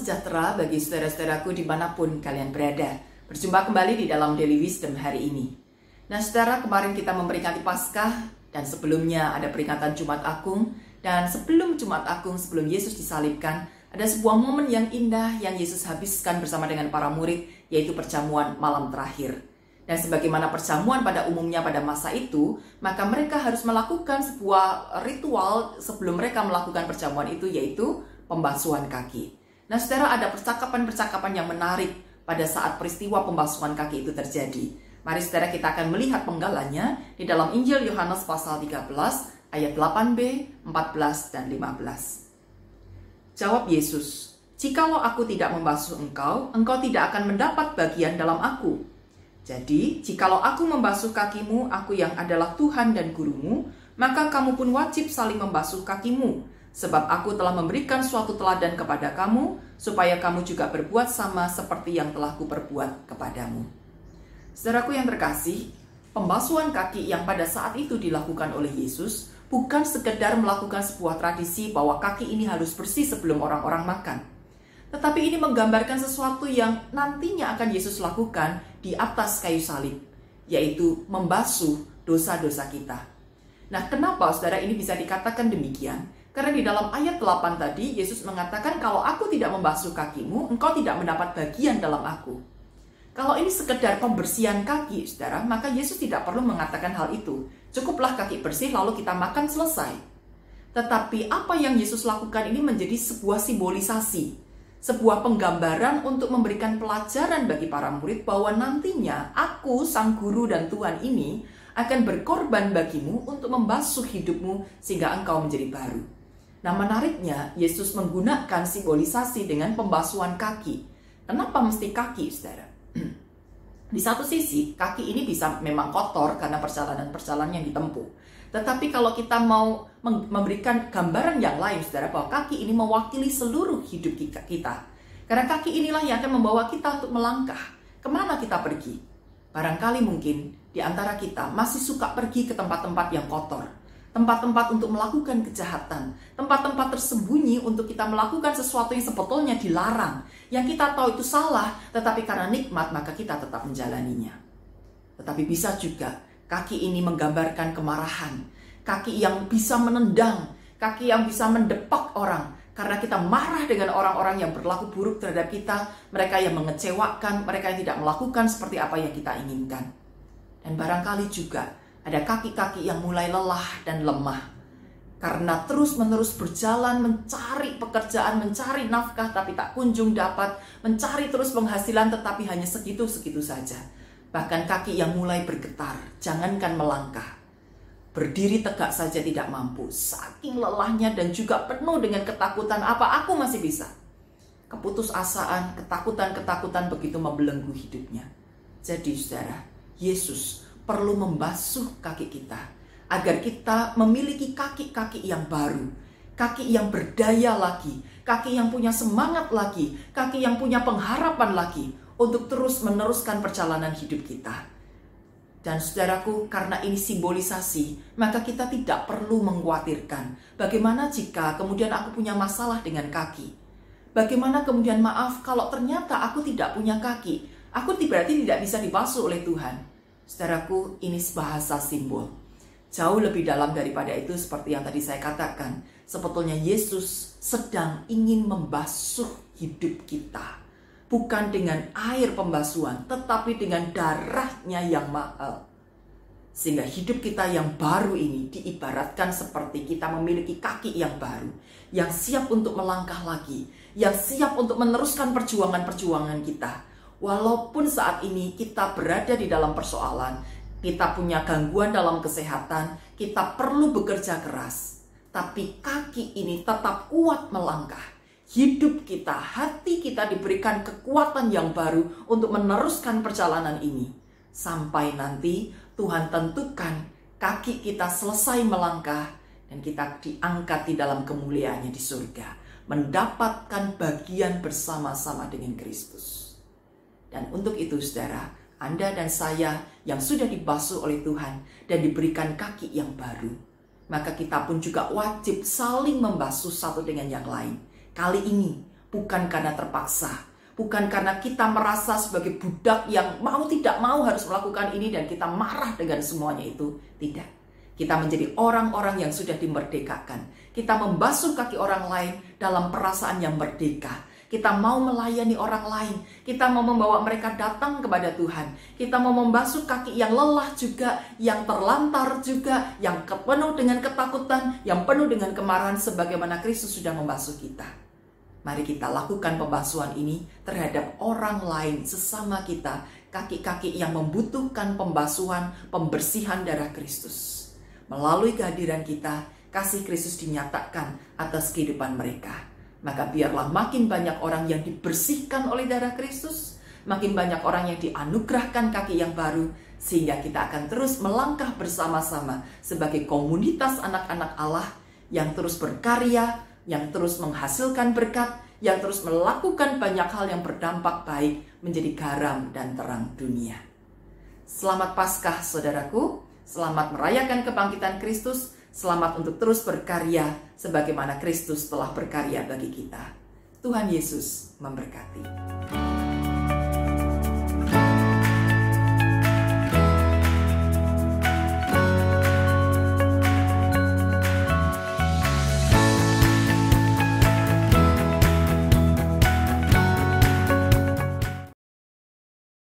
sejahtera bagi saudara-saudaraku dimanapun kalian berada. Berjumpa kembali di dalam Daily Wisdom hari ini. Nah saudara, kemarin kita memperingati Paskah dan sebelumnya ada peringatan Jumat Agung. Dan sebelum Jumat Agung, sebelum Yesus disalibkan, ada sebuah momen yang indah yang Yesus habiskan bersama dengan para murid, yaitu perjamuan malam terakhir. Dan sebagaimana perjamuan pada umumnya pada masa itu, maka mereka harus melakukan sebuah ritual sebelum mereka melakukan perjamuan itu, yaitu pembasuhan kaki. Nah saudara, ada percakapan-percakapan yang menarik pada saat peristiwa pembasuhan kaki itu terjadi. Mari saudara, kita akan melihat penggalannya di dalam Injil Yohanes pasal 13 ayat 8b, 14 dan 15. Jawab Yesus, "Jikalau aku tidak membasuh engkau, engkau tidak akan mendapat bagian dalam aku. Jadi, jikalau aku membasuh kakimu, aku yang adalah Tuhan dan gurumu, maka kamu pun wajib saling membasuh kakimu. Sebab aku telah memberikan suatu teladan kepada kamu, supaya kamu juga berbuat sama seperti yang telah kuperbuat kepadamu." Saudaraku yang terkasih, pembasuhan kaki yang pada saat itu dilakukan oleh Yesus bukan sekedar melakukan sebuah tradisi bahwa kaki ini harus bersih sebelum orang-orang makan. Tetapi ini menggambarkan sesuatu yang nantinya akan Yesus lakukan di atas kayu salib, yaitu membasuh dosa-dosa kita. Nah, kenapa saudara ini bisa dikatakan demikian? Karena di dalam ayat 8 tadi, Yesus mengatakan, "Kalau aku tidak membasuh kakimu, engkau tidak mendapat bagian dalam aku." Kalau ini sekedar pembersihan kaki, saudara, maka Yesus tidak perlu mengatakan hal itu. Cukuplah kaki bersih, lalu kita makan, selesai. Tetapi apa yang Yesus lakukan ini menjadi sebuah simbolisasi, sebuah penggambaran untuk memberikan pelajaran bagi para murid bahwa nantinya aku, sang guru dan Tuhan ini, akan berkorban bagimu untuk membasuh hidupmu sehingga engkau menjadi baru. Nah menariknya, Yesus menggunakan simbolisasi dengan pembasuhan kaki. Kenapa mesti kaki, saudara? Di satu sisi, kaki ini bisa memang kotor karena perjalanan-perjalanan yang ditempuh. Tetapi kalau kita mau memberikan gambaran yang lain, saudara, bahwa kaki ini mewakili seluruh hidup kita. Karena kaki inilah yang akan membawa kita untuk melangkah. Kemana kita pergi? Barangkali mungkin di antara kita masih suka pergi ke tempat-tempat yang kotor. Tempat-tempat untuk melakukan kejahatan, tempat-tempat tersembunyi untuk kita melakukan sesuatu yang sebetulnya dilarang, yang kita tahu itu salah, tetapi karena nikmat maka kita tetap menjalaninya. Tetapi bisa juga kaki ini menggambarkan kemarahan, kaki yang bisa menendang, kaki yang bisa mendepak orang, karena kita marah dengan orang-orang yang berlaku buruk terhadap kita, mereka yang mengecewakan, mereka yang tidak melakukan seperti apa yang kita inginkan. Dan barangkali juga ada kaki-kaki yang mulai lelah dan lemah karena terus-menerus berjalan mencari pekerjaan, mencari nafkah tapi tak kunjung dapat, mencari terus penghasilan tetapi hanya segitu-segitu saja. Bahkan kaki yang mulai bergetar, jangankan melangkah, berdiri tegak saja tidak mampu, saking lelahnya dan juga penuh dengan ketakutan, apa aku masih bisa. Keputusasaan, ketakutan-ketakutan begitu membelenggu hidupnya. Jadi saudara, Yesus perlu membasuh kaki kita agar kita memiliki kaki-kaki yang baru, kaki yang berdaya lagi, kaki yang punya semangat lagi, kaki yang punya pengharapan lagi untuk terus meneruskan perjalanan hidup kita. Dan saudaraku, karena ini simbolisasi, maka kita tidak perlu mengkhawatirkan bagaimana jika kemudian aku punya masalah dengan kaki. Bagaimana kemudian maaf kalau ternyata aku tidak punya kaki, aku berarti tidak bisa dibasuh oleh Tuhan. Saudaraku, ini bahasa simbol. Jauh lebih dalam daripada itu, seperti yang tadi saya katakan. Sebetulnya Yesus sedang ingin membasuh hidup kita. Bukan dengan air pembasuhan, tetapi dengan darahnya yang mahal. Sehingga hidup kita yang baru ini diibaratkan seperti kita memiliki kaki yang baru. Yang siap untuk melangkah lagi. Yang siap untuk meneruskan perjuangan-perjuangan kita. Walaupun saat ini kita berada di dalam persoalan, kita punya gangguan dalam kesehatan, kita perlu bekerja keras. Tapi kaki ini tetap kuat melangkah. Hidup kita, hati kita diberikan kekuatan yang baru untuk meneruskan perjalanan ini. Sampai nanti Tuhan tentukan kaki kita selesai melangkah dan kita diangkat di dalam kemuliaannya di surga. Mendapatkan bagian bersama-sama dengan Kristus. Dan untuk itu saudara, Anda dan saya yang sudah dibasuh oleh Tuhan dan diberikan kaki yang baru, maka kita pun juga wajib saling membasuh satu dengan yang lain. Kali ini bukan karena terpaksa, bukan karena kita merasa sebagai budak yang mau tidak mau harus melakukan ini dan kita marah dengan semuanya itu. Tidak. Kita menjadi orang-orang yang sudah dimerdekakan. Kita membasuh kaki orang lain dalam perasaan yang merdeka. Kita mau melayani orang lain. Kita mau membawa mereka datang kepada Tuhan. Kita mau membasuh kaki yang lelah juga, yang terlantar juga, yang penuh dengan ketakutan, yang penuh dengan kemarahan sebagaimana Kristus sudah membasuh kita. Mari kita lakukan pembasuhan ini terhadap orang lain sesama kita, kaki-kaki yang membutuhkan pembasuhan, pembersihan darah Kristus. Melalui kehadiran kita, kasih Kristus dinyatakan atas kehidupan mereka. Maka biarlah makin banyak orang yang dibersihkan oleh darah Kristus, makin banyak orang yang dianugerahkan kaki yang baru, sehingga kita akan terus melangkah bersama-sama sebagai komunitas anak-anak Allah yang terus berkarya, yang terus menghasilkan berkat, yang terus melakukan banyak hal yang berdampak baik menjadi garam dan terang dunia. Selamat Paskah saudaraku, selamat merayakan kebangkitan Kristus. Selamat untuk terus berkarya sebagaimana Kristus telah berkarya bagi kita. Tuhan Yesus memberkati.